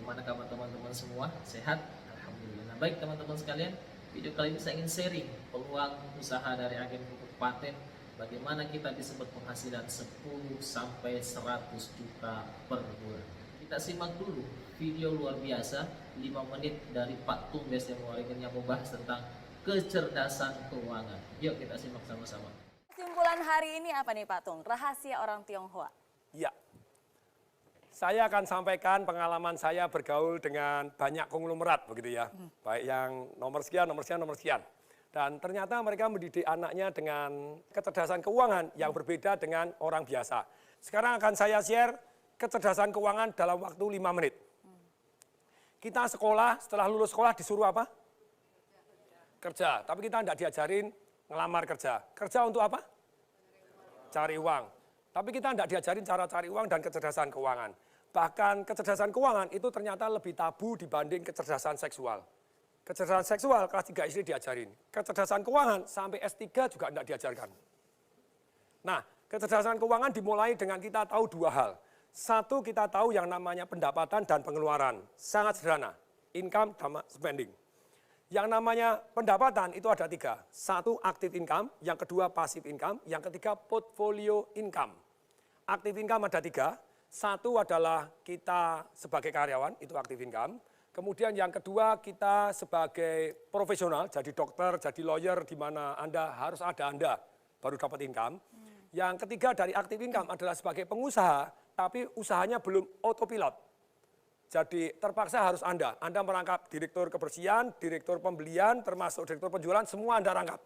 Bagaimana kabar teman-teman semua? Sehat? Alhamdulillah. Nah, baik teman-teman sekalian, video kali ini saya ingin sharing peluang usaha dari agen pupuk paten. Bagaimana kita bisa berpenghasilan 10 sampai 100 juta per bulan. Kita simak dulu video luar biasa 5 menit dari Pak Tumbes yang membahas tentang kecerdasan keuangan. Yuk kita simak sama-sama. Kesimpulan hari ini apa nih Pak Tung? Rahasia orang Tionghoa. Ya, saya akan sampaikan pengalaman saya bergaul dengan banyak konglomerat begitu ya. Baik yang nomor sekian, nomor sekian, nomor sekian. Dan ternyata mereka mendidik anaknya dengan kecerdasan keuangan yang berbeda dengan orang biasa. Sekarang akan saya share kecerdasan keuangan dalam waktu 5 menit. Kita sekolah, setelah lulus sekolah disuruh apa? Kerja. Tapi kita tidak diajarin ngelamar kerja. Kerja untuk apa? Cari uang. Tapi kita tidak diajarin cara cari uang dan kecerdasan keuangan. Bahkan kecerdasan keuangan itu ternyata lebih tabu dibanding kecerdasan seksual. Kecerdasan seksual kelas 3 SD diajarin. Kecerdasan keuangan sampai S3 juga tidak diajarkan. Nah, kecerdasan keuangan dimulai dengan kita tahu dua hal. Satu, kita tahu yang namanya pendapatan dan pengeluaran. Sangat sederhana. Income sama spending. Yang namanya pendapatan itu ada 3. Satu, active income. Yang kedua, passive income. Yang ketiga, portfolio income. Active income ada 3. Satu adalah kita sebagai karyawan, itu active income. Kemudian yang kedua, kita sebagai profesional, jadi dokter, jadi lawyer, di mana Anda harus ada Anda, baru dapat income. Yang ketiga dari active income adalah sebagai pengusaha, tapi usahanya belum autopilot. Jadi terpaksa harus Anda merangkap direktur kebersihan, direktur pembelian, termasuk direktur penjualan, semua Anda rangkap.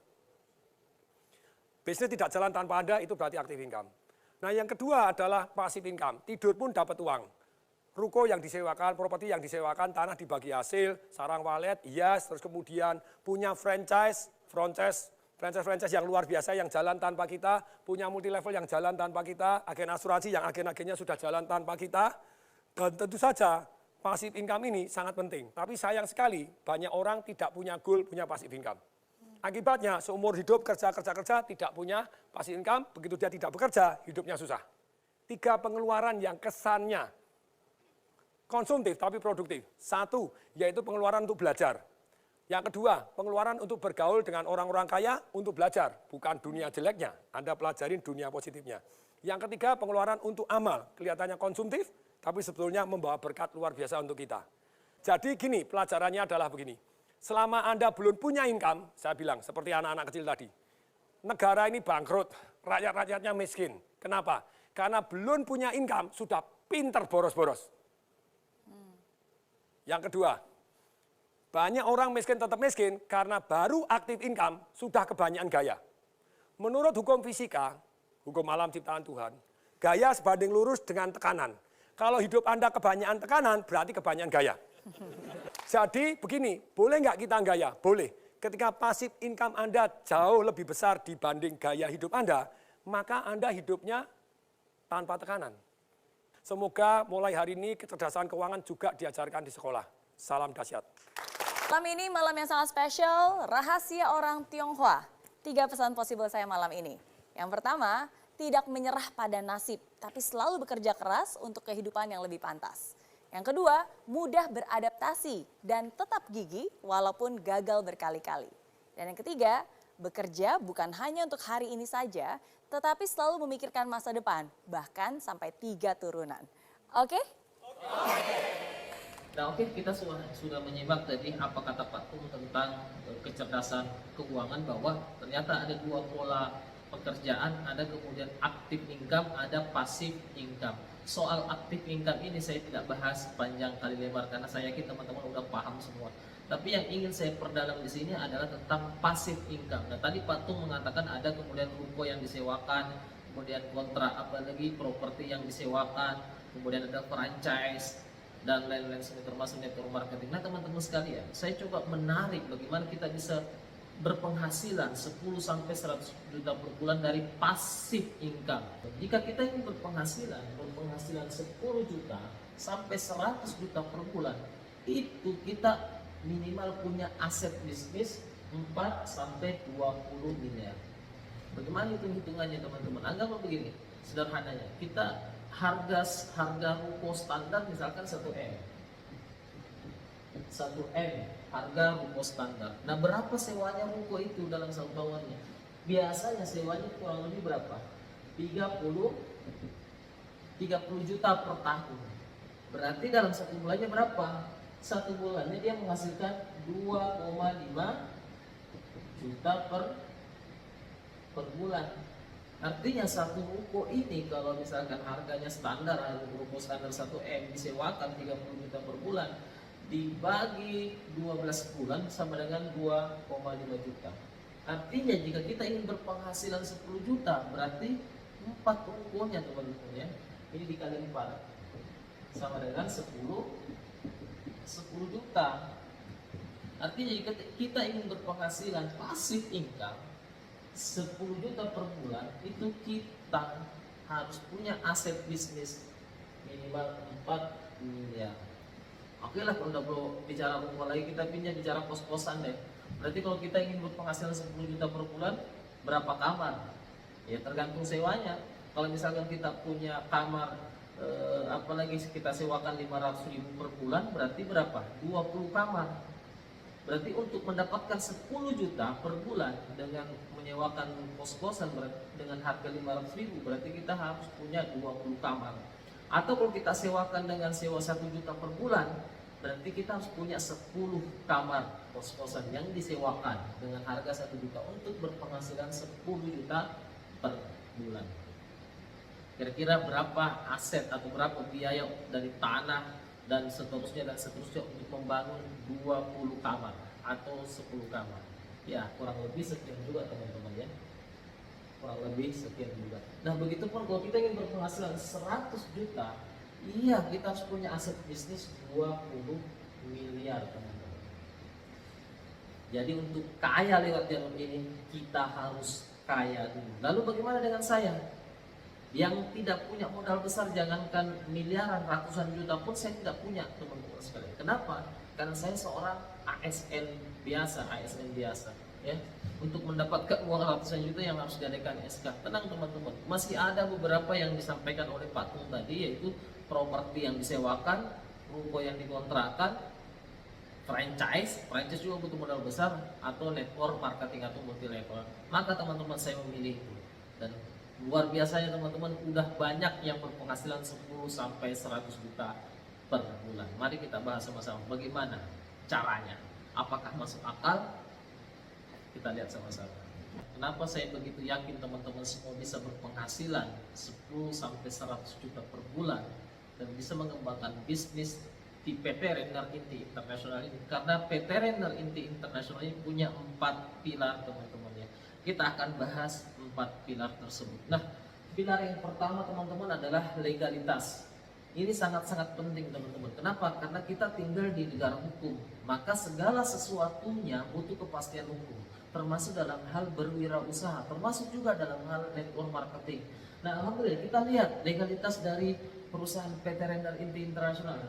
Bisnis tidak jalan tanpa Anda, itu berarti active income. Nah yang kedua adalah passive income, tidur pun dapat uang. Ruko yang disewakan, properti yang disewakan, tanah dibagi hasil, sarang walet, terus kemudian punya franchise yang luar biasa yang jalan tanpa kita, punya multi level yang jalan tanpa kita, agen asuransi yang agen-agennya sudah jalan tanpa kita, dan tentu saja passive income ini sangat penting. Tapi sayang sekali banyak orang tidak punya goal, punya passive income. Akibatnya seumur hidup kerja tidak punya passive income, begitu dia tidak bekerja, hidupnya susah. 3 pengeluaran yang kesannya konsumtif tapi produktif. 1, yaitu pengeluaran untuk belajar. Yang kedua, pengeluaran untuk bergaul dengan orang-orang kaya untuk belajar, bukan dunia jeleknya, Anda pelajarin dunia positifnya. Yang ketiga, pengeluaran untuk amal, kelihatannya konsumtif, tapi sebetulnya membawa berkat luar biasa untuk kita. Jadi gini, pelajarannya adalah begini, selama Anda belum punya income, saya bilang seperti anak-anak kecil tadi, negara ini bangkrut, rakyat-rakyatnya miskin. Kenapa? Karena belum punya income, sudah pinter boros-boros. Yang kedua, banyak orang miskin tetap miskin karena baru aktif income sudah kebanyakan gaya. Menurut hukum fisika, hukum alam ciptaan Tuhan, gaya sebanding lurus dengan tekanan. Kalau hidup Anda kebanyakan tekanan, berarti kebanyakan gaya. Jadi begini, boleh nggak kita gaya? Boleh. Ketika pasif income Anda jauh lebih besar dibanding gaya hidup Anda, maka Anda hidupnya tanpa tekanan. Semoga mulai hari ini kecerdasan keuangan juga diajarkan di sekolah. Salam dahsyat. Malam ini malam yang sangat spesial, rahasia orang Tionghoa. 3 pesan possible saya malam ini. Yang pertama, tidak menyerah pada nasib, tapi selalu bekerja keras untuk kehidupan yang lebih pantas. Yang kedua, mudah beradaptasi dan tetap gigih walaupun gagal berkali-kali. Dan yang ketiga, bekerja bukan hanya untuk hari ini saja, tetapi selalu memikirkan masa depan, bahkan sampai 3 turunan. Oke? Nah oke, kita sudah menyimak tadi apa kata Pak Tung tentang kecerdasan keuangan, bahwa ternyata ada 2 pola pekerjaan, ada kemudian active income, ada passive income. Soal active income ini saya tidak bahas panjang kali lebar karena saya yakin teman-teman udah paham semua. Tapi yang ingin saya perdalam di sini adalah tentang passive income. Nah tadi Pak Tung mengatakan ada kemudian ruko yang disewakan, kemudian kontrak apalagi properti yang disewakan, kemudian ada franchise dan lain-lain termasuk network marketing. Nah teman-teman sekalian, saya coba menarik bagaimana kita bisa berpenghasilan 10 sampai 100 juta per bulan dari passive income. Jika kita ingin berpenghasilan 10 juta sampai 100 juta per bulan, itu kita minimal punya aset bisnis 4 sampai 20 miliar. Bagaimana hitung-hitungannya teman-teman? Anggaplah begini, sederhananya, kita harga ruko standar misalkan 1 M. 1 M harga ruko standar. Nah, berapa sewanya ruko itu dalam satu tahunnya? Biasanya sewanya kurang lebih berapa? 30 juta per tahun. Berarti dalam satu bulannya berapa? Satu bulannya dia menghasilkan 2,5 juta per bulan. Artinya satu ruko ini kalau misalkan harganya standar, ruko standar 1 M disewakan 30 juta per bulan, dibagi 12 bulan sama dengan 2,5 juta. Artinya jika kita ingin berpenghasilan 10 juta, berarti 4 rukonya teman-teman ya. Ini dikali 4 sama dengan 10 juta. Artinya jika kita ingin berpenghasilan pasif income 10 juta per bulan, itu kita harus punya aset bisnis minimal 4 miliar. Oke lah, kalau udah bicara rumah lagi, kita bicara kos-kosan deh. Berarti kalau kita ingin berpenghasilan 10 juta per bulan, berapa kamar? Ya tergantung sewanya. Kalau misalkan kita punya kamar apalagi kita sewakan 500.000 per bulan, berarti berapa? 20 kamar. Berarti untuk mendapatkan 10 juta per bulan dengan menyewakan kos-kosan dengan harga 500.000, berarti kita harus punya 20 kamar. Atau kalau kita sewakan dengan sewa 1 juta per bulan, berarti kita harus punya 10 kamar kos-kosan yang disewakan dengan harga 1 juta untuk berpenghasilan 10 juta per bulan. Kira-kira berapa aset atau berapa biaya dari tanah dan seterusnya untuk membangun 20 kamar atau 10 kamar? Ya kurang lebih sekian juga teman-teman ya, kurang lebih sekian juga. Nah begitupun kalau kita ingin berpenghasilan 100 juta, iya kita harus punya aset bisnis 20 miliar teman-teman. Jadi untuk kaya lewat jalur ini kita harus kaya dulu. Lalu bagaimana dengan saya yang tidak punya modal besar, jangankan miliaran, ratusan juta pun saya tidak punya teman-teman sekalian. Kenapa? Karena saya seorang ASN biasa ya. Untuk mendapatkan uang ratusan juta yang harus diadakan SK. Tenang teman-teman, masih ada beberapa yang disampaikan oleh Pak Tung tadi, yaitu properti yang disewakan, ruko yang dikontrakkan, franchise juga butuh modal besar, atau network marketing atau multi level. Maka teman-teman saya memilih itu. Dan luar biasanya teman-teman, udah banyak yang berpenghasilan 10 sampai 100 juta per bulan. Mari kita bahas sama-sama bagaimana caranya. Apakah masuk akal? Kita lihat sama-sama. Kenapa saya begitu yakin teman-teman semua bisa berpenghasilan 10 sampai 100 juta per bulan dan bisa mengembangkan bisnis di PT Render Inti Internasional ini? Karena PT Render Inti Internasional ini punya 4 pilar teman-teman ya. Kita akan bahas 4 pilar tersebut. Nah, pilar yang pertama teman-teman adalah legalitas. Ini sangat-sangat penting teman-teman. Kenapa? Karena kita tinggal di negara hukum, maka segala sesuatunya butuh kepastian hukum, termasuk dalam hal berwirausaha, termasuk juga dalam hal network marketing. Nah, alhamdulillah kita lihat legalitas dari perusahaan PT Render Inti Internasional.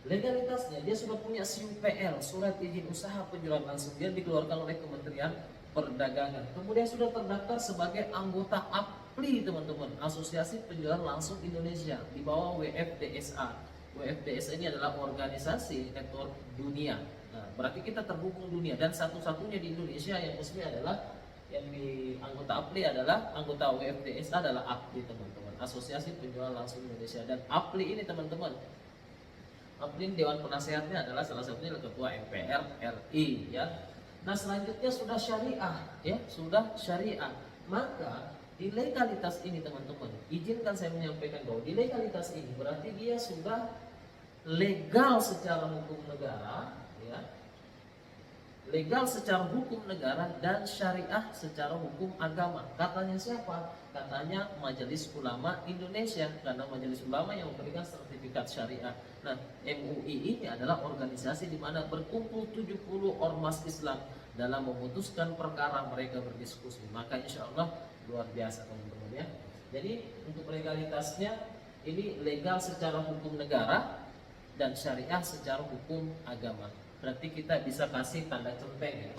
Legalitasnya dia sudah punya SUPL, surat izin usaha penjualan langsung, dia dikeluarkan oleh Kementerian Perdagangan. Kemudian sudah terdaftar sebagai anggota APLI teman-teman, Asosiasi Penjualan Langsung Indonesia, di bawah WFDSA. WFDSA ini adalah organisasi network dunia. Nah, berarti kita terhubung dunia, dan satu-satunya di Indonesia yang resmi adalah yang di anggota APLI adalah anggota WFDSA adalah APLI teman-teman, Asosiasi Penjualan Langsung Indonesia. Dan APLI ini teman-teman, APLI Dewan Penasehatnya adalah salah satunya Ketua MPR RI ya. Nah selanjutnya sudah syariah ya, sudah syariah. Maka di legalitas ini teman-teman, izinkan saya menyampaikan bahwa di legalitas ini berarti dia sudah legal secara hukum negara ya. Legal secara hukum negara dan syariah secara hukum agama. Katanya siapa? Katanya Majelis Ulama Indonesia, karena Majelis Ulama yang memberikan sertifikat syariah. Nah, MUI ini adalah organisasi di mana berkumpul 70 ormas Islam dalam memutuskan perkara, mereka berdiskusi. Maka insya Allah luar biasa teman-teman ya. Jadi untuk legalitasnya ini legal secara hukum negara dan syariah secara hukum agama. Berarti kita bisa kasih tanda centeng ya.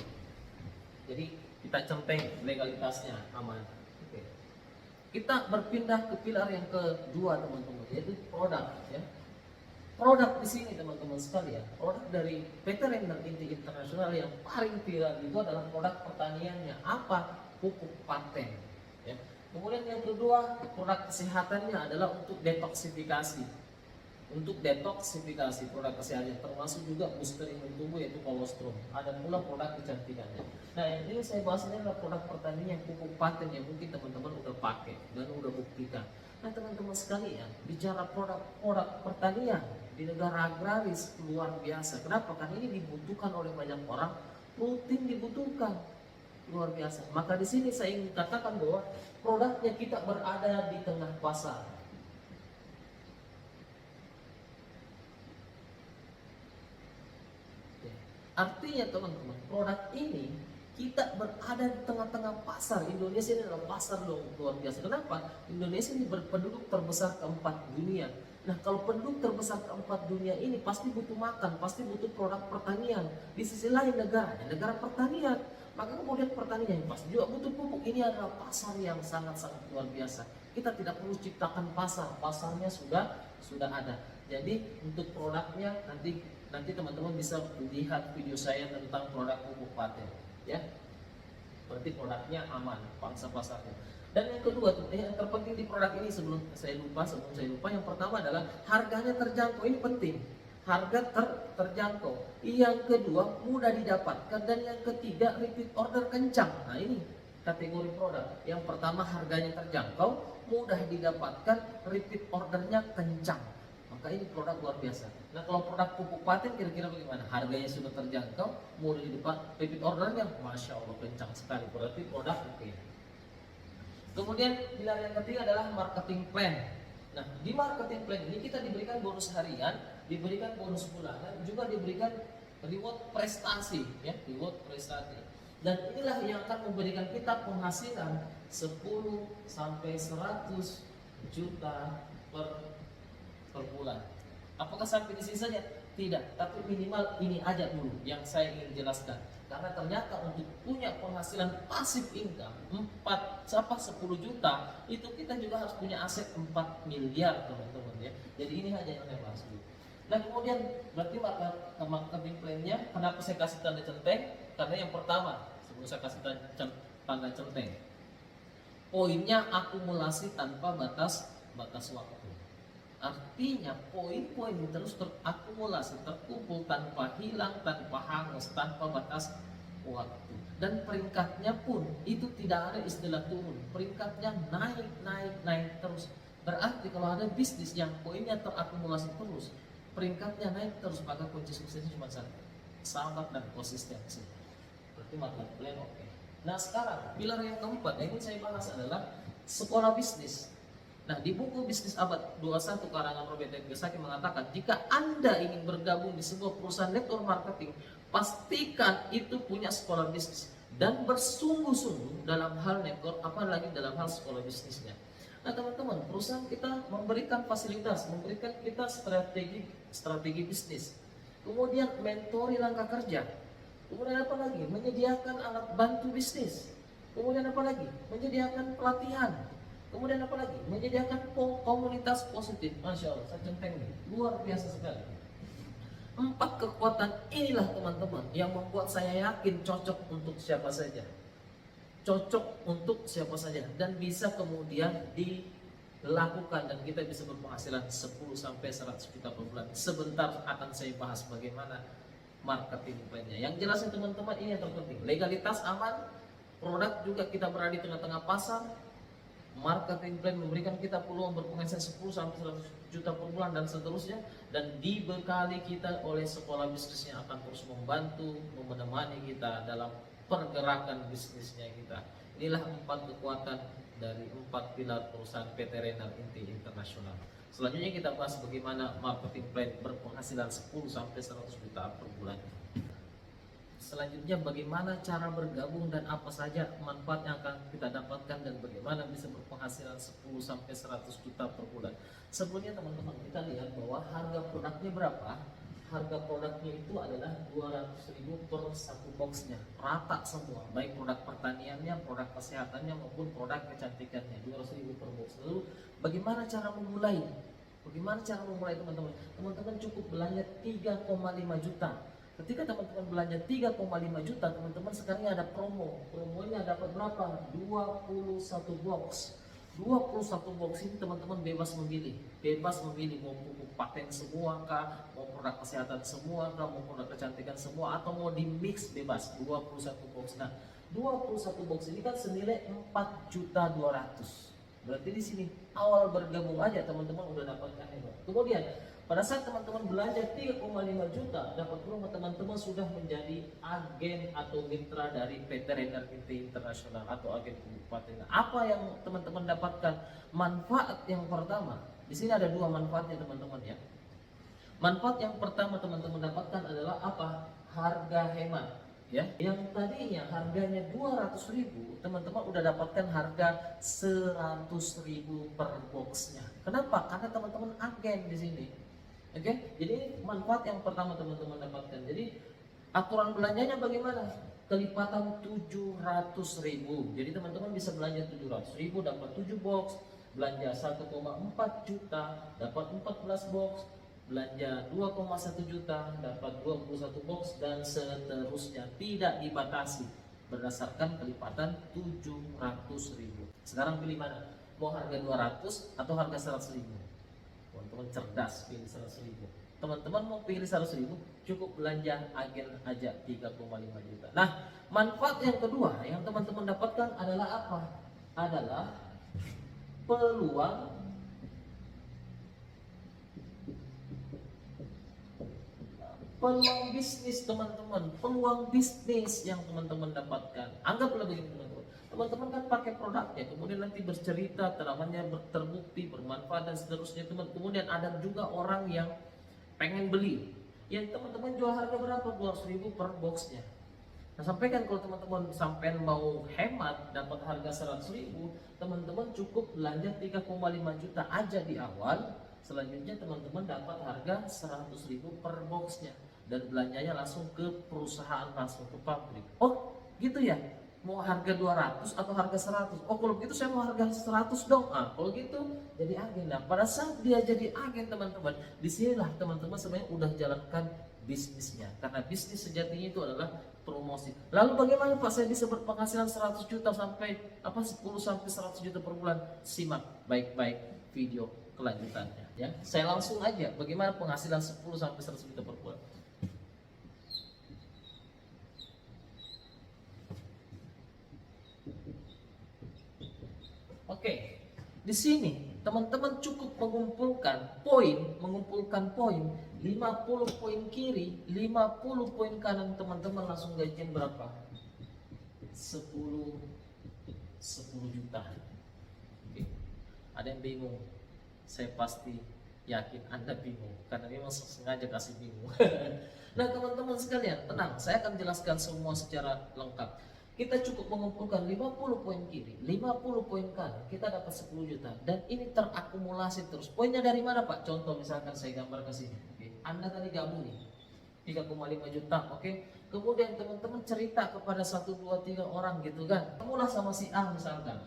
Jadi kita centeng legalitasnya aman. Oke. Kita berpindah ke pilar yang kedua teman-teman, yaitu produk ya. Produk di sini teman-teman sekalian, produk dari PT Render Inti Internasional yang paling viral itu adalah produk pertaniannya. Apa? Pupuk paten. Ya. Kemudian yang kedua, produk kesehatannya adalah untuk detoksifikasi. Untuk detoksifikasi produk kesehatan termasuk juga booster imun tubuh yaitu kolostrum. Ada pula produk kecantikannya. Nah yang ini saya bahas ini adalah produk pertanian yang pupuk paten yang mungkin teman-teman udah pakai dan udah buktikan. Nah teman-teman sekalian, bicara produk pertanian di negara agraris luar biasa. Kenapa? Karena ini dibutuhkan oleh banyak orang, rutin dibutuhkan luar biasa. Maka di sini saya ingin katakan bahwa produknya kita berada di tengah pasar. Artinya teman-teman, produk ini kita berada di tengah-tengah pasar. Indonesia ini adalah pasar luar biasa. Kenapa? Indonesia ini berpenduduk terbesar keempat dunia. Nah kalau penduduk terbesar keempat dunia ini pasti butuh makan, pasti butuh produk pertanian. Di sisi lain negaranya negara pertanian. Maka kemudian pertanian pasti juga butuh pupuk. Ini adalah pasar yang sangat-sangat luar biasa. Kita tidak perlu ciptakan pasar, pasarnya sudah ada. Jadi untuk produknya nanti teman-teman bisa lihat video saya tentang produk pupuk paten, ya. Berarti produknya aman, pangsa pasarnya. Dan yang kedua, yang terpenting di produk ini sebelum saya lupa, yang pertama adalah harganya terjangkau. Ini penting, harga terjangkau. Yang kedua, mudah didapatkan, dan yang ketiga, repeat order kencang. Nah ini kategori produk. Yang pertama harganya terjangkau, mudah didapatkan, repeat ordernya kencang. Maka ini produk luar biasa. Nah kalau produk pupuk paten kira-kira bagaimana? Harganya sudah terjangkau, mudah didapat, repeat ordernya, masya Allah kencang sekali. Berarti produk oke. Kemudian pilar yang ketiga adalah marketing plan. Nah di marketing plan ini kita diberikan bonus harian, diberikan bonus bulanan, juga diberikan reward prestasi, ya, reward prestasi. Dan inilah yang akan memberikan kita penghasilan 10 sampai 100 juta per bulan. Apakah sampai di sini saja? Tidak, tapi minimal ini aja dulu yang saya ingin jelaskan. Karena ternyata untuk punya penghasilan pasif income 10 juta, itu kita juga harus punya aset 4 miliar teman-teman, ya. Jadi ini aja yang saya bahas dulu. Nah kemudian berarti marketing plan-nya, kenapa saya kasih tanda centeng? Karena yang pertama, sebelum saya kasih tanda centeng, poinnya akumulasi tanpa batas waktu. Artinya poin-poin terus terakumulasi, terkumpul tanpa hilang, tanpa hangus, tanpa batas waktu. Dan peringkatnya pun itu tidak ada istilah turun, peringkatnya naik terus. Berarti kalau ada bisnis yang poinnya terakumulasi terus, peringkatnya naik terus, maka kunci suksesnya cuma satu, sabar dan konsistensi. Berarti marketing plan oke. Nah sekarang pilar yang keempat yang ingin saya bahas adalah sekolah bisnis. Nah di buku Bisnis Abad 21 karangan Robert M. Kiyosaki mengatakan, jika Anda ingin bergabung di sebuah perusahaan network marketing, pastikan itu punya sekolah bisnis dan bersungguh-sungguh dalam hal network, apalagi dalam hal sekolah bisnisnya. Nah teman-teman, perusahaan kita memberikan fasilitas, memberikan kita strategi bisnis, kemudian mentori langkah kerja, kemudian apa lagi? Menyediakan alat bantu bisnis, kemudian apa lagi? Menyediakan pelatihan, kemudian apa lagi? Menyediakan komunitas positif. Masya Allah, saya centeng nih, luar biasa sekali. 4 kekuatan inilah teman-teman yang membuat saya yakin cocok untuk siapa saja. Cocok untuk siapa saja dan bisa kemudian dilakukan, dan kita bisa berpenghasilan 10 sampai 100 juta per bulan. Sebentar akan saya bahas bagaimana marketing plan-nya. Yang jelasnya teman-teman ini yang terpenting. Legalitas aman, produk juga kita berada di tengah-tengah pasar. Marketing plan memberikan kita peluang berpenghasilan 10 sampai 100 juta per bulan dan seterusnya, dan dibekali kita oleh sekolah bisnis yang akan terus membantu, menemani kita dalam pergerakan bisnisnya kita. Inilah 4 kekuatan dari 4 pilar perusahaan PT Render Inti Internasional. Selanjutnya kita bahas bagaimana marketing plan berpenghasilan 10 sampai 100 juta per bulan. Selanjutnya bagaimana cara bergabung dan apa saja manfaat yang akan kita dapatkan dan bagaimana bisa berpenghasilan 10 sampai 100 juta per bulan. Sebelumnya teman-teman kita lihat bahwa harga produknya berapa? Harga produknya itu adalah 200.000 per satu boxnya, rata semua, baik produk pertaniannya, produk kesehatannya maupun produk kecantikannya, 200.000 per box. Lalu bagaimana cara memulai? Bagaimana cara memulai teman-teman? Teman-teman cukup belanja 3,5 juta. Ketika teman-teman belanja 3,5 juta, teman-teman sekarang ada promo. Promonya dapat berapa? 21 box. 21 box ini teman-teman bebas memilih. Bebas memilih mau pupuk paten semua kah, mau produk kesehatan semua kah, mau produk kecantikan semua, atau mau di mix bebas. 21 box. Nah, 21 box ini kan senilai 4.200.000. Berarti di sini awal bergabung aja teman-teman udah dapatkan hebat. Kemudian pada saat teman-teman belanja 3,5 juta, dapat promo, teman-teman sudah menjadi agen atau mitra dari PT Rainer Inti Internasional atau agen kabupaten. Apa yang teman-teman dapatkan? Manfaat yang pertama, di sini ada dua manfaatnya teman-teman ya. Manfaat yang pertama teman-teman dapatkan adalah apa? Harga hemat. Ya, yang tadinya harganya 200.000, teman-teman udah dapatkan harga 100.000 per boxnya. Kenapa? Karena teman-teman agen di sini. Oke, jadi manfaat yang pertama teman-teman dapatkan. Jadi aturan belanjanya bagaimana? Kelipatan 700.000. Jadi teman-teman bisa belanja 700.000 dapat 7 box, belanja 1,4 juta dapat 14 box, belanja 2,1 juta dapat 21 box, dan seterusnya, tidak dibatasi berdasarkan kelipatan 700.000. Sekarang pilih mana? Mau harga 200 atau harga 100.000? Teman-teman cerdas, pilih 100.000. Teman-teman mau pilih 100.000, cukup belanja agen aja 3,5 juta. Nah, manfaat yang kedua yang teman-teman dapatkan adalah apa? Adalah peluang bisnis teman-teman, peluang bisnis yang teman-teman dapatkan. Anggaplah begini teman-teman, teman-teman kan pakai produknya, kemudian nanti bercerita, terawannya terbukti, bermanfaat dan seterusnya teman. Kemudian ada juga orang yang pengen beli, yang teman-teman jual harga berapa? 200.000 per boxnya. Nah, sampaikan kalau teman-teman sampai mau hemat dapat harga 100.000, teman-teman cukup belanja 3,5 juta aja di awal. Selanjutnya teman-teman dapat harga 100.000 per boxnya, dan belanjanya langsung ke perusahaan, langsung ke pabrik. Oh gitu ya, mau harga 200 atau harga 100? Oh kalau begitu saya mau harga 100 dong. Kalau gitu jadi agen. Nah, pada saat dia jadi agen teman-teman, disinilah teman-teman sebenarnya udah jalankan bisnisnya. Karena bisnis sejatinya itu adalah promosi. Lalu bagaimana Pak saya bisa berpenghasilan 100 juta sampai 10 sampai 100 juta per bulan? Simak baik-baik video kelanjutannya ya. Saya langsung aja bagaimana penghasilan 10 sampai 100 juta per bulan. Oke, di sini teman-teman cukup mengumpulkan poin 50 poin kiri, 50 poin kanan, teman-teman langsung gajian berapa? 10 juta. Oke. Ada yang bingung? Saya pasti yakin Anda bingung, karena memang sengaja kasih bingung. Nah teman-teman sekalian, tenang, saya akan jelaskan semua secara lengkap. Kita cukup mengumpulkan 50 poin kiri, 50 poin kanan, kita dapat 10 juta. Dan ini terakumulasi terus. Poinnya dari mana Pak? Contoh misalkan saya gambar ke sini. Oke. Anda tadi gabung nih 3,5 juta, oke. Kemudian teman-teman cerita kepada 1, 2, 3 orang gitu kan. Ketemulah sama si A misalkan.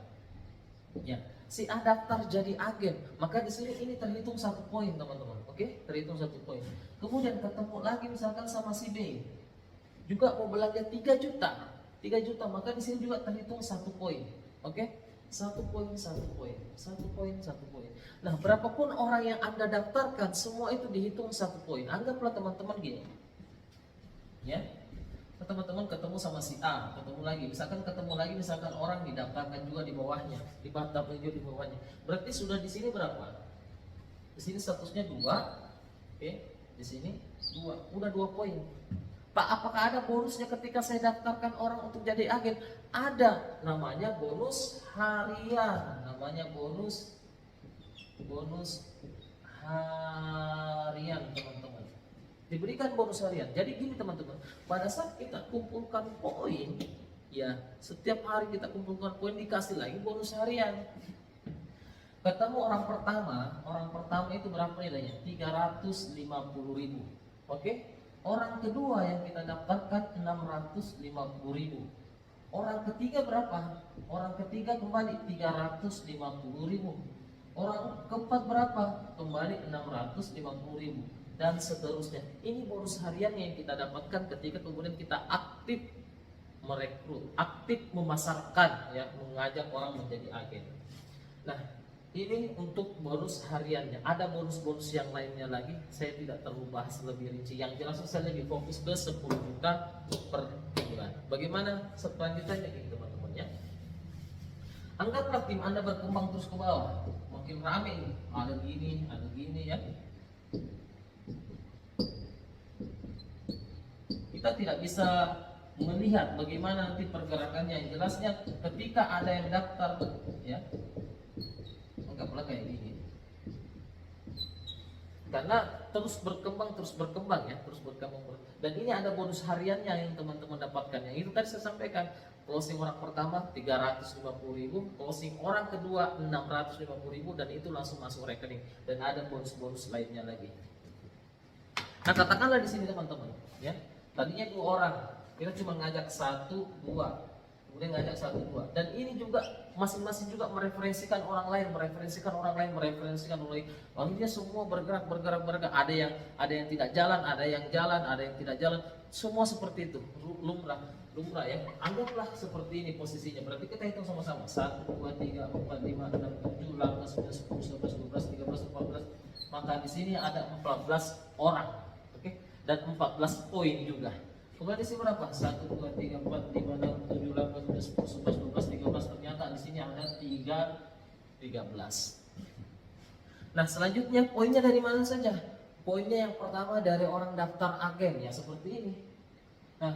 Ya, si A daftar jadi agen, maka di sini ini terhitung 1 poin teman-teman, oke? Terhitung 1 poin. Kemudian ketemu lagi misalkan sama si B, juga mau belanja 3 juta, maka di sini juga terhitung 1 poin, oke? 1 poin, 1 poin, 1 poin, 1 poin. Nah, berapapun orang yang Anda daftarkan, semua itu dihitung 1 poin. Anggaplah teman-teman gini, ya. Teman-teman ketemu sama si A, ketemu lagi misalkan orang didaftarkan juga di bawahnya, didaftarkan juga di bawahnya. Berarti sudah di sini berapa? Di sini statusnya 2, oke? Di sini 2, udah 2 poin. Pak, apakah ada bonusnya ketika saya daftarkan orang untuk jadi agen? Ada, namanya bonus harian, bonus harian teman-teman. Diberikan bonus harian. Jadi gini teman-teman, pada saat kita kumpulkan poin, ya setiap hari kita kumpulkan poin, dikasih lagi bonus harian. Ketemu orang pertama itu berapa nilainya? 350.000. Oke? Orang kedua yang kita dapatkan 650.000. Orang ketiga berapa? Orang ketiga kembali 350.000. Orang keempat berapa? Kembali 650.000 dan seterusnya. Ini bonus harian yang kita dapatkan ketika kemudian kita aktif merekrut, aktif memasarkan, ya, mengajak orang menjadi agen. Nah, ini untuk bonus hariannya. Ada bonus-bonus yang lainnya lagi, saya tidak terlalu bahas lebih rinci. Yang jelas saya lebih fokus ke 10 juta per bulan. Bagaimana selanjutnya ini teman-teman ya? Anggaplah tim Anda berkembang terus ke bawah, makin rame nih, ada gini ya. Kita tidak bisa melihat bagaimana nanti pergerakannya. Yang jelasnya ketika ada yang daftar, ya, anggaplah kayak gini. Karena terus berkembang ya, terus berkembang. Dan ini ada bonus hariannya yang teman-teman dapatkan. Yang itu tadi saya sampaikan, closing orang pertama 350.000, closing orang kedua 650.000, dan itu langsung masuk rekening. Dan ada bonus-bonus lainnya lagi. Nah, katakanlah di sini teman-teman, ya, tadinya 2 orang, kita cuma ngajak 1, 2, kemudian ngajak 1, 2, dan ini juga masing-masing juga mereferensikan orang lain. Lalu dia semua bergerak. Ada yang tidak jalan, ada yang tidak jalan. Semua seperti itu, lumrah ya. Anggaplah seperti ini posisinya. Berarti kita hitung sama-sama. 1, 2, 3, 4, 5, 6, 7, 8, 9, 10, 11, 12, 13, 14. Maka di sini ada 14 orang, oke? Dan 14 poin juga. Kemudian di sini berapa? 1, 2, 3, 4, 5, 6, 7, 8, 9, 10, 11, 12, 13. Ternyata di sini ada 13. Nah, selanjutnya poinnya dari mana saja? Poinnya yang pertama dari orang daftar agen, ya, seperti ini. Nah,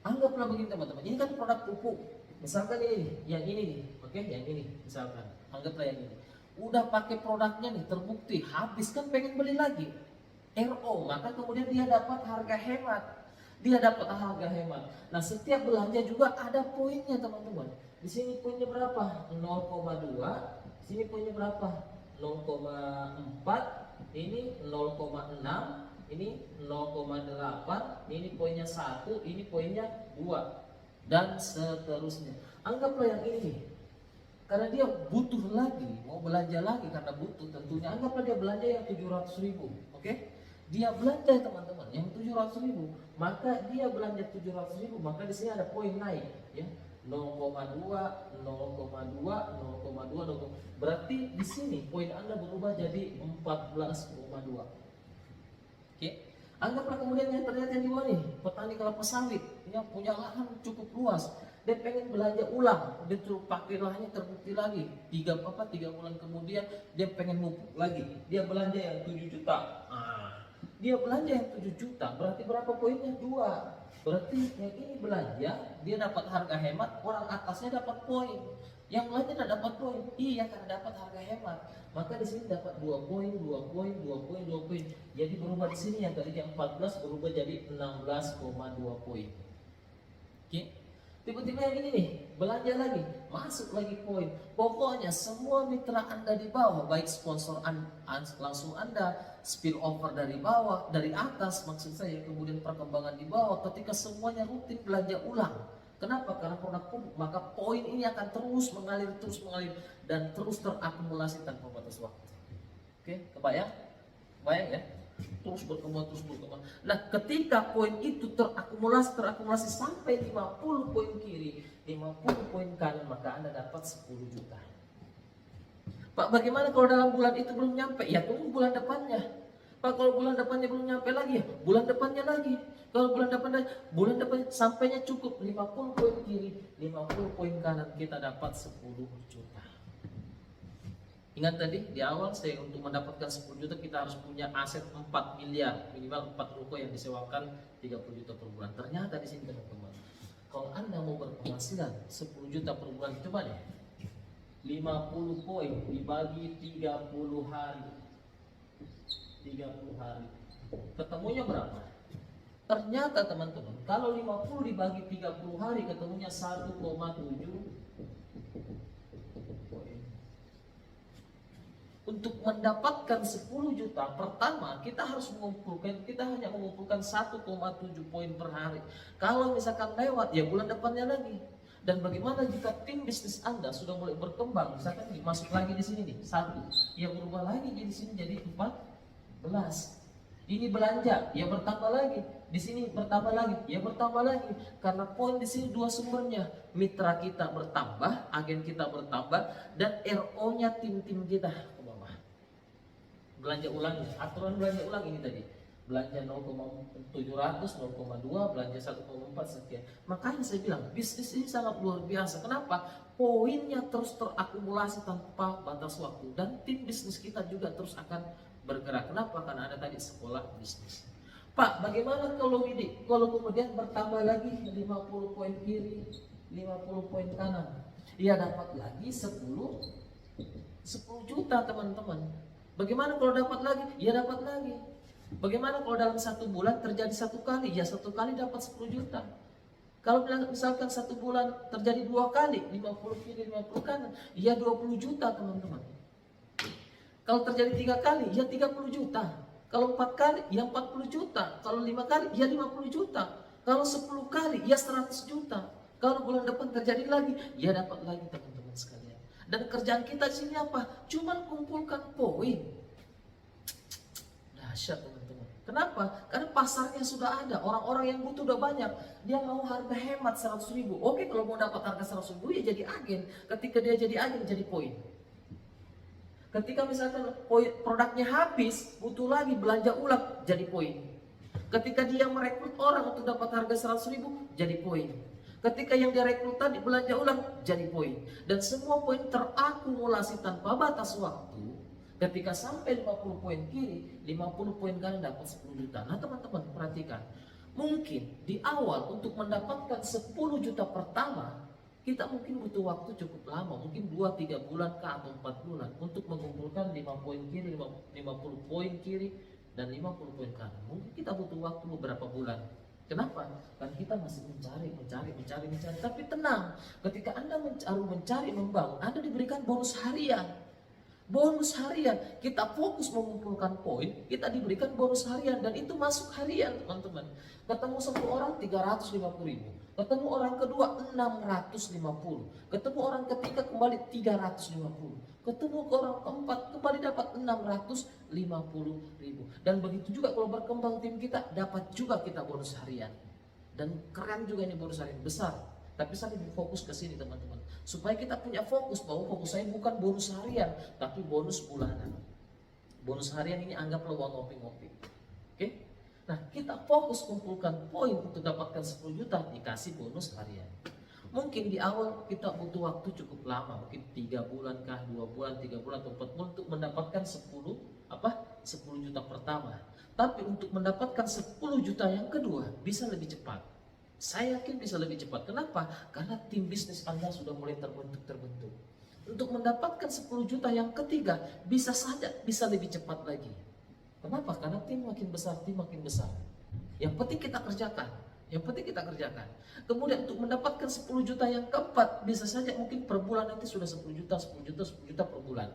anggaplah begini teman-teman. Ini kan produk pupuk. Misalkan yang ini nih, oke? Yang ini misalkan. Anggaplah yang ini. Udah pakai produknya nih, terbukti habis, kan pengen beli lagi. RO, maka kemudian dia dapat harga hemat. Nah, setiap belanja juga ada poinnya teman-teman. Di sini poinnya berapa? 0,2. Di sini poinnya berapa? 0,4. Ini 0,6. Ini 0,8. Ini poinnya 1. Ini poinnya 2. Dan seterusnya. Anggaplah yang ini nih. Karena dia butuh lagi, mau belanja lagi karena butuh tentunya. Anggaplah dia belanja yang 700.000, oke? Dia belanja teman-teman yang 700.000, maka dia belanja 700.000, maka di sini ada poin naik, ya, 0,2, 0,2, 0,2, 0. Berarti di sini poin Anda berubah jadi 14,2. Oke, anggaplah kemudian yang ternyata yang di bawah nih, petani kelapa sawit yang punya lahan cukup luas, dia pengen belanja ulang, dia pakai lahannya terbukti lagi 3 bulan kemudian dia pengen pupuk lagi, dia belanja yang 7 juta. Dia belanja yang 7 juta, berarti berapa poinnya? 2. Berarti yang ini belanja, dia dapat harga hemat, orang atasnya dapat poin. Yang lainnya tidak dapat poin. Iya, karena dapat harga hemat. Maka di sini dapat 2 poin, 2 poin, 2 poin, 2 poin. Jadi berubah di sini yang tadi yang 14 berubah jadi 16,2 poin. Oke. Tiba-tiba yang ini nih, belanja lagi, masuk lagi poin. Pokoknya semua mitra Anda di bawah, baik sponsor langsung Anda, spill over dari bawah, dari atas maksud saya, kemudian perkembangan di bawah, ketika semuanya rutin belanja ulang. Kenapa? Karena produk pupuk, maka poin ini akan terus mengalir dan terus terakumulasi tanpa batas waktu. Oke, kebayang? Kebayang ya? Terus berkembang. Nah, ketika poin itu terakumulasi sampai 50 poin kiri, 50 poin kanan, maka Anda dapat 10 juta. Pak, bagaimana kalau dalam bulan itu belum nyampe? Ya tunggu bulan depannya. Pak, kalau bulan depannya belum nyampe lagi, ya bulan depannya lagi. Kalau bulan depan sampainya cukup 50 poin kiri, 50 poin kanan, kita dapat 10 juta. Ingat tadi di awal saya untuk mendapatkan 10 juta kita harus punya aset 4 miliar, minimal 4 ruko yang disewakan 30 juta per bulan. Ternyata di sini teman-teman, kalau Anda mau berpenghasilan 10 juta per bulan, coba deh 50 poin dibagi 30 hari. 30 hari. Ketemunya berapa? Ternyata teman-teman, kalau 50 dibagi 30 hari ketemunya 1,7 poin. Untuk mendapatkan 10 juta pertama kita hanya mengumpulkan 1,7 poin per hari. Kalau misalkan lewat ya bulan depannya lagi. Dan bagaimana jika tim bisnis Anda sudah mulai berkembang, misalkan masuk lagi di sini nih, 1, ya berubah lagi jadi sini jadi 14. Ini belanja, ya bertambah lagi. Di sini bertambah lagi, ya bertambah lagi. Karena poin di sini dua sumbernya. Mitra kita bertambah, agen kita bertambah, dan RO-nya tim-tim kita ke bawah. Belanja ulang, aturan belanja ulang ini tadi. Belanja 0,700, 0,2, belanja 1,4 sekian. Makanya saya bilang bisnis ini sangat luar biasa. Kenapa? Poinnya terus terakumulasi tanpa batas waktu, dan tim bisnis kita juga terus akan bergerak. Kenapa? Karena ada tadi sekolah bisnis. Pak, bagaimana kalau Widi? Kalau kemudian bertambah lagi 50 poin kiri, 50 poin kanan, ya dapat lagi 10 juta teman-teman. Bagaimana kalau dapat lagi? Ya dapat lagi. Bagaimana kalau dalam 1 bulan terjadi 1 kali? Ya 1 kali dapat 10 juta. Kalau misalkan 1 bulan terjadi 2 kali, 50 kiri, 50 kanan, ya 20 juta teman-teman. Kalau terjadi 3 kali, ya 30 juta. Kalau 4 kali, ya 40 juta. Kalau 5 kali, ya 50 juta. Kalau 10 kali, ya 100 juta. Kalau bulan depan terjadi lagi, ya dapat lagi teman-teman sekalian. Dan kerjaan kita di sini apa? Cuman kumpulkan poin. Dahsyat teman-teman. Kenapa? Karena pasarnya sudah ada. Orang-orang yang butuh udah banyak. Dia mau harga hemat 100 ribu. Oke, kalau mau dapat harga 100 ribu, ya jadi agen. Ketika dia jadi agen, jadi poin. Ketika misalkan produknya habis, butuh lagi belanja ulang, jadi poin. Ketika dia merekrut orang untuk dapat harga 100 ribu, jadi poin. Ketika yang dia rekrut tadi belanja ulang, jadi poin. Dan semua poin terakumulasi tanpa batas waktu. Ketika sampai 50 poin kiri, 50 poin kanan dapat 10 juta. Nah teman-teman perhatikan. Mungkin di awal untuk mendapatkan 10 juta pertama, kita mungkin butuh waktu cukup lama, mungkin 2-3 bulan kah atau 4 bulan untuk mengumpulkan 5 poin kiri, 50 poin kiri, dan 50 poin kanan. Mungkin kita butuh waktu beberapa bulan. Kenapa? Karena kita masih mencari. Tapi tenang, ketika Anda mencari, membangun, Anda diberikan bonus harian. Bonus harian, kita fokus mengumpulkan poin, kita diberikan bonus harian, dan itu masuk harian teman-teman. Ketemu satu orang 350 ribu, ketemu orang kedua 650, ketemu orang ketiga kembali 350, ketemu ke orang keempat kembali dapat 650 ribu. Dan begitu juga kalau berkembang tim kita, dapat juga kita bonus harian. Dan keren juga ini bonus harian, besar. Tapi saya lebih fokus ke sini teman-teman, supaya kita punya fokus bahwa fokus saya bukan bonus harian, tapi bonus bulanan. Bonus harian ini anggaplah uang ngopi-ngopi. Oke? Nah, kita fokus kumpulkan poin untuk dapatkan 10 juta, dikasih bonus harian. Mungkin di awal kita butuh waktu cukup lama, mungkin 3 bulan kah, 2 bulan, 3 bulan atau 4 bulan untuk mendapatkan 10 juta pertama. Tapi untuk mendapatkan 10 juta yang kedua bisa lebih cepat. Saya yakin bisa lebih cepat. Kenapa? Karena tim bisnis Anda sudah mulai terbentuk. Untuk mendapatkan 10 juta yang ketiga bisa saja bisa lebih cepat lagi. Kenapa? Karena tim makin besar, Yang penting kita kerjakan. Kemudian untuk mendapatkan 10 juta yang keempat bisa saja mungkin per bulan nanti sudah 10 juta per bulan.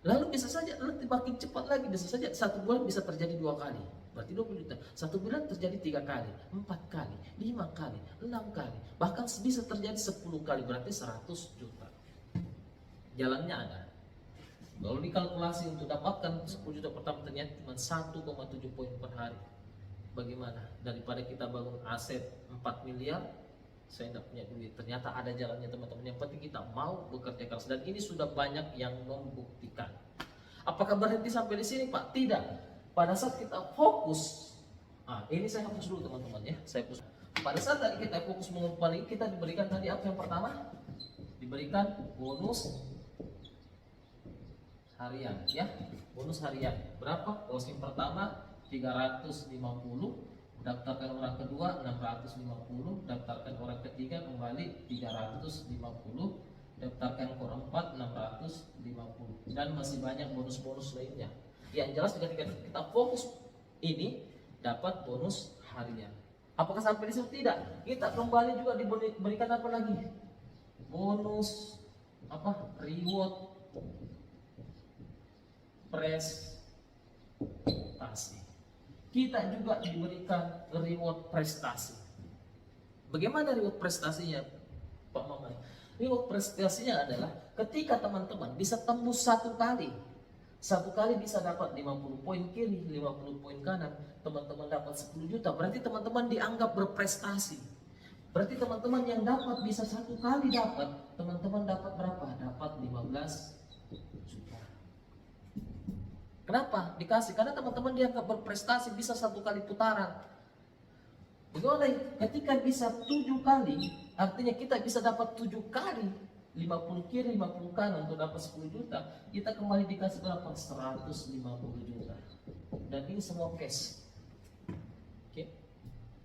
Lalu bisa saja nanti makin cepat lagi, bisa saja 1 bulan bisa terjadi 2 kali. Berarti 20 juta. 1 bulan terjadi 3 kali, 4 kali, 5 kali, 6 kali. Bahkan bisa terjadi 10 kali, berarti 100 juta. Jalannya ada. Kalau dikalkulasi untuk dapatkan 10 juta pertama ternyata cuma 1,7 poin per hari. Bagaimana? Daripada kita bangun aset 4 miliar, saya tidak punya duit. Ternyata ada jalannya teman-teman. Yang penting kita mau bekerja keras. Dan ini sudah banyak yang membuktikan. Apakah berhenti sampai di sini Pak? Tidak. Pada saat kita fokus, ini saya hapus dulu teman-teman ya. Saya hapus. Pada saat tadi kita fokus mengumpulkan, kita diberikan tadi apa yang pertama? Diberikan bonus harian ya. Bonus harian. Berapa? Closing pertama 350. Daftarkan orang kedua 650, daftarkan orang ketiga kembali 350, daftarkan ke orang keempat 650, dan masih banyak bonus-bonus lainnya. Yang jelas ketika kita fokus ini dapat bonus harian. Apakah sampai di situ? Tidak. Kita kembali juga diberikan apa lagi? Bonus reward prestasi. Kita juga diberikan reward prestasi. Bagaimana reward prestasinya? Pak Maman. Reward prestasinya adalah ketika teman-teman bisa tembus satu kali bisa dapat 50 poin kiri, 50 poin kanan, teman-teman dapat 10 juta, berarti teman-teman dianggap berprestasi. Berarti teman-teman yang dapat bisa satu kali dapat, teman-teman dapat berapa? Dapat 15 juta. Kenapa? Dikasih, karena teman-teman dianggap berprestasi bisa satu kali putaran. Bagaimana ketika bisa 7 kali, artinya kita bisa dapat 7 kali 50 kiri, 50 kanan untuk dapat 10 juta, kita kembali dikasih berapa? 150 juta. Dan ini semua cash. Oke.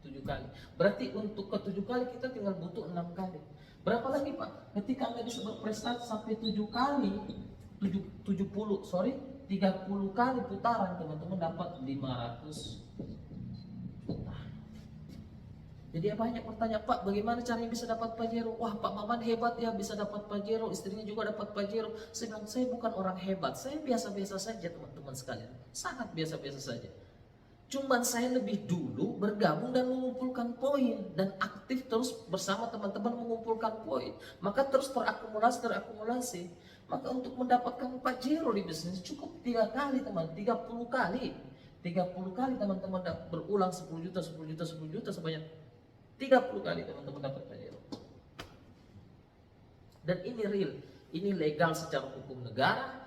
7 kali. Berarti untuk ke 7 kali kita tinggal butuh 6 kali. Berapa lagi, Pak? Ketika Anda bisa berprestasi sampai 7 kali, 30 kali putaran, teman-teman dapat 500 juta. Jadi banyak bertanya, Pak, bagaimana caranya bisa dapat Pajero? Wah, Pak Maman hebat ya, bisa dapat Pajero, istrinya juga dapat Pajero. Saya bilang, saya bukan orang hebat, saya biasa-biasa saja teman-teman sekalian. Sangat biasa-biasa saja. Cuman saya lebih dulu bergabung dan mengumpulkan poin. Dan aktif terus bersama teman-teman mengumpulkan poin. Maka terus terakumulasi. Maka untuk mendapatkan Pajero di bisnis cukup 3 kali teman, 30 kali. 30 kali teman-teman berulang 10 juta, 10 juta, 10 juta sebanyak 30 kali teman-teman dapat Pajero. Dan ini real, ini legal secara hukum negara,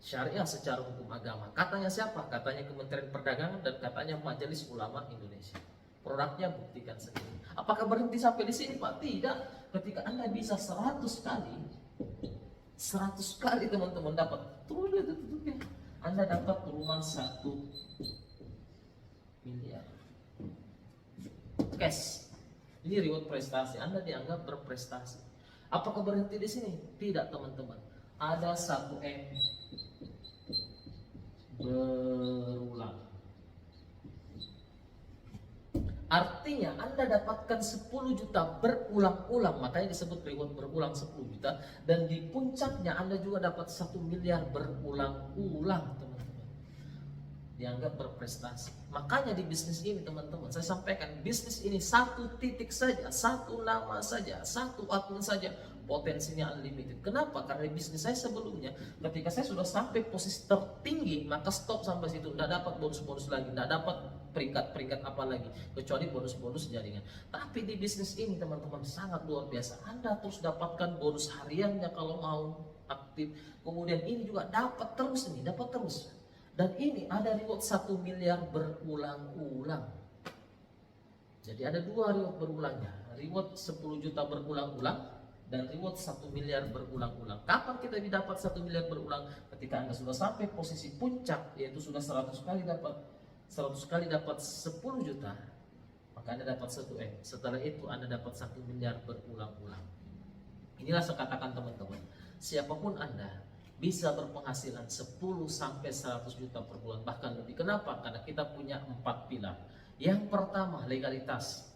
syariah secara hukum agama. Katanya siapa? Katanya Kementerian Perdagangan dan katanya Majelis Ulama Indonesia. Produknya buktikan sendiri. Apakah berhenti sampai di sini, Pak? Tidak. Ketika Anda bisa 100 kali teman-teman dapat, Anda dapat rumah 1 miliar cash. Ini reward prestasi. Anda dianggap berprestasi. Apakah berhenti di sini? Tidak, teman-teman. Ada 1M berulang. Artinya Anda dapatkan 10 juta berulang-ulang, makanya disebut reward berulang 10 juta. Dan di puncaknya Anda juga dapat 1 miliar berulang-ulang, teman-teman. Dianggap berprestasi. Makanya di bisnis ini, teman-teman, saya sampaikan, bisnis ini 1 titik saja, 1 nama saja, 1 akun saja, potensinya unlimited. Kenapa? Karena di bisnis saya sebelumnya, ketika saya sudah sampai posisi tertinggi, maka stop sampai situ. Tidak dapat bonus-bonus lagi, tidak dapat peringkat-peringkat apa lagi, kecuali bonus-bonus jaringan. Tapi di bisnis ini, teman-teman, sangat luar biasa. Anda terus dapatkan bonus hariannya kalau mau aktif. Kemudian ini juga dapat terus nih, dapat terus. Dan ini ada reward 1 miliar berulang-ulang. Jadi ada 2 reward berulangnya. Reward 10 juta berulang-ulang dan reward 1 miliar berulang-ulang. Kapan kita dapat 1 miliar berulang? Ketika Anda sudah sampai posisi puncak, yaitu sudah 100 kali dapat 10 juta, maka Anda dapat 1M. Setelah itu Anda dapat 1 miliar berulang-ulang. Inilah saya katakan, teman-teman, siapapun Anda bisa berpenghasilan 10 sampai 100 juta per bulan, bahkan lebih. Kenapa? Karena kita punya 4 pilar. Yang pertama, legalitas.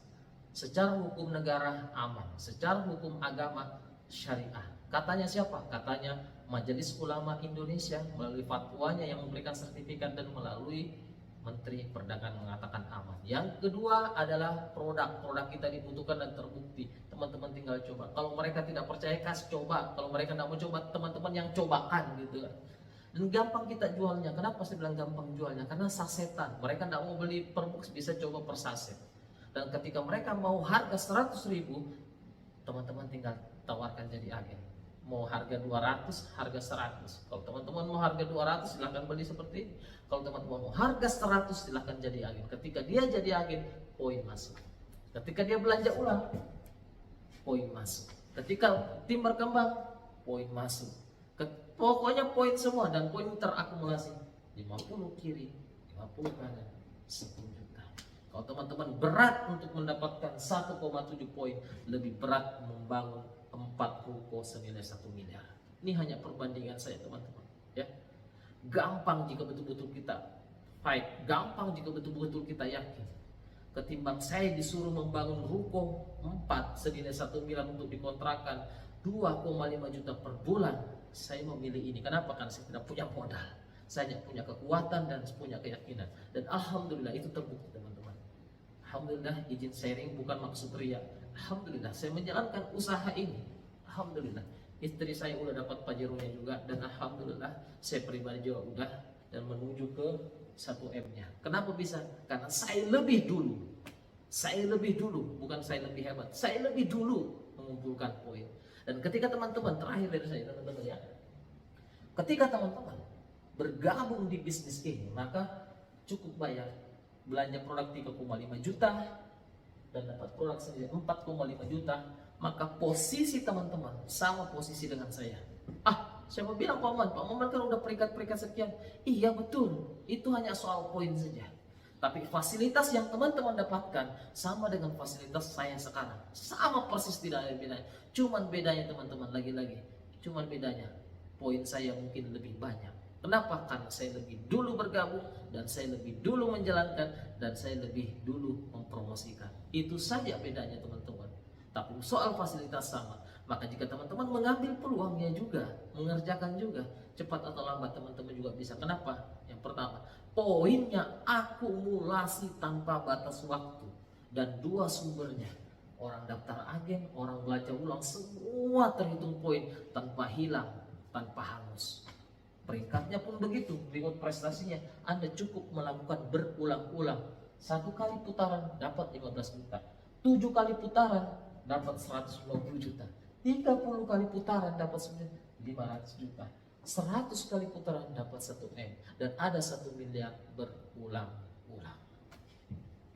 Secara hukum negara aman, secara hukum agama syariah. Katanya siapa? Katanya Majelis Ulama Indonesia melalui fatwanya yang memberikan sertifikat dan melalui Menteri Perdagangan mengatakan aman. Yang kedua adalah produk kita dibutuhkan dan terbukti. Teman-teman tinggal coba. Kalau mereka tidak percaya, kasih coba. Kalau mereka tidak mau coba, teman-teman yang cobakan gitu kan. Dan gampang kita jualnya. Kenapa saya bilang gampang jualnya? Karena sasetan. Mereka tidak mau beli per box, bisa coba per saset. Dan ketika mereka mau harga 100.000, teman-teman tinggal tawarkan jadi agen. Mau harga 200, harga 100. Kalau teman-teman mau harga 200, silahkan beli seperti ini. Kalau teman-teman mau harga 100, silahkan jadi agen. Ketika dia jadi agen, poin masuk. Ketika dia belanja ulang, poin masuk. Ketika tim berkembang, poin masuk. Pokoknya poin semua, dan poin terakumulasi. 50 kiri, 50 kanan, 10 juta. Kalau teman-teman berat untuk mendapatkan 1,7 poin, lebih berat membangun 4 ruko senilai 1 miliar. Ini hanya perbandingan saya, teman-teman, ya. Gampang jika betul-betul kita fight, gampang jika betul-betul kita yakin. Ketimbang saya disuruh membangun ruko 4 senilai 1 miliar untuk dikontrakan 2,5 juta per bulan, saya memilih ini. Kenapa? Karena saya tidak punya modal, saya punya kekuatan dan punya keyakinan. Dan alhamdulillah itu terbukti, teman-teman. Alhamdulillah izin sharing bukan maksud ria. Alhamdulillah saya menjalankan usaha ini. Alhamdulillah istri saya udah dapat pajeronya juga, dan alhamdulillah saya pribadi juga udah, dan menuju ke 1M-nya. Kenapa bisa? Karena saya lebih dulu. Saya lebih dulu, bukan saya lebih hebat. Saya lebih dulu mengumpulkan poin. Dan ketika teman-teman, terakhir dari saya teman-teman ya, ketika teman-teman bergabung di bisnis ini, maka cukup bayar belanja produk 3,5 juta dan dapat produk sendiri 4,5 juta, maka posisi teman-teman sama posisi dengan saya. Saya mau bilang Pak Maman kan udah peringkat-peringkat sekian. Iya betul, itu hanya soal poin saja. Tapi fasilitas yang teman-teman dapatkan sama dengan fasilitas saya sekarang. Sama persis, tidak ada bedanya. Cuman bedanya teman-teman, lagi-lagi, cuman bedanya poin saya mungkin lebih banyak. Kenapa? Karena saya lebih dulu bergabung, dan saya lebih dulu menjalankan, dan saya lebih dulu mempromosikan. Itu saja bedanya teman-teman. Tapi soal fasilitas sama. Maka jika teman-teman mengambil peluangnya juga, mengerjakan juga, cepat atau lambat teman-teman juga bisa. Kenapa? Yang pertama, poinnya akumulasi tanpa batas waktu. Dan dua sumbernya, orang daftar agen, orang belanja ulang, semua terhitung poin tanpa hilang, tanpa hangus. Peringkatnya pun begitu, reward prestasinya Anda cukup melakukan berulang-ulang. 1 kali putaran dapat 15 juta, 7 kali putaran dapat 150 juta, 30 kali putaran dapat 500 juta, 100 kali putaran dapat 1M, dan ada 1 miliar berulang-ulang.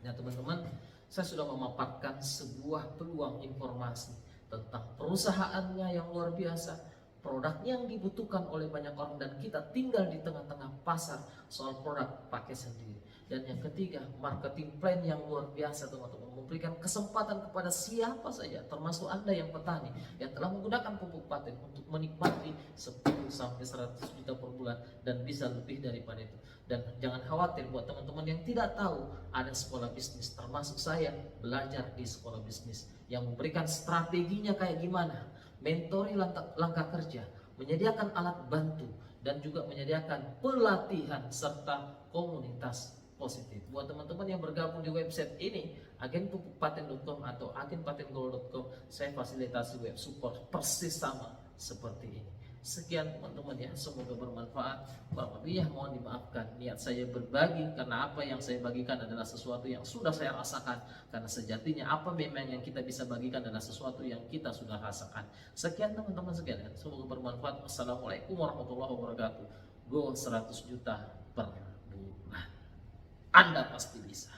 Nah teman-teman, saya sudah memaparkan sebuah peluang informasi tentang perusahaannya yang luar biasa, produknya yang dibutuhkan oleh banyak orang, dan kita tinggal di tengah-tengah pasar soal produk pakai sendiri. Dan yang ketiga, marketing plan yang luar biasa teman-teman, memberikan kesempatan kepada siapa saja, termasuk Anda yang petani yang telah menggunakan pupuk paten, untuk menikmati 10 sampai 100 juta per bulan, dan bisa lebih daripada itu. Dan jangan khawatir buat teman-teman yang tidak tahu, ada sekolah bisnis, termasuk saya belajar di sekolah bisnis yang memberikan strateginya kayak gimana, mentori langkah kerja, menyediakan alat bantu, dan juga menyediakan pelatihan serta komunitas positif. Buat teman-teman yang bergabung di website ini, agenpupukpaten.com atau agenpatengol.com, saya fasilitasi web support persis sama seperti ini. Sekian teman-teman ya, semoga bermanfaat. Kurang lebihnya mohon dimaafkan. Niat saya berbagi karena apa yang saya bagikan adalah sesuatu yang sudah saya rasakan. Karena sejatinya apa memang yang kita bisa bagikan adalah sesuatu yang kita sudah rasakan. Sekian teman-teman sekalian, semoga bermanfaat. Wassalamualaikum warahmatullahi wabarakatuh. Go 100 juta per bulan. Anda pasti bisa.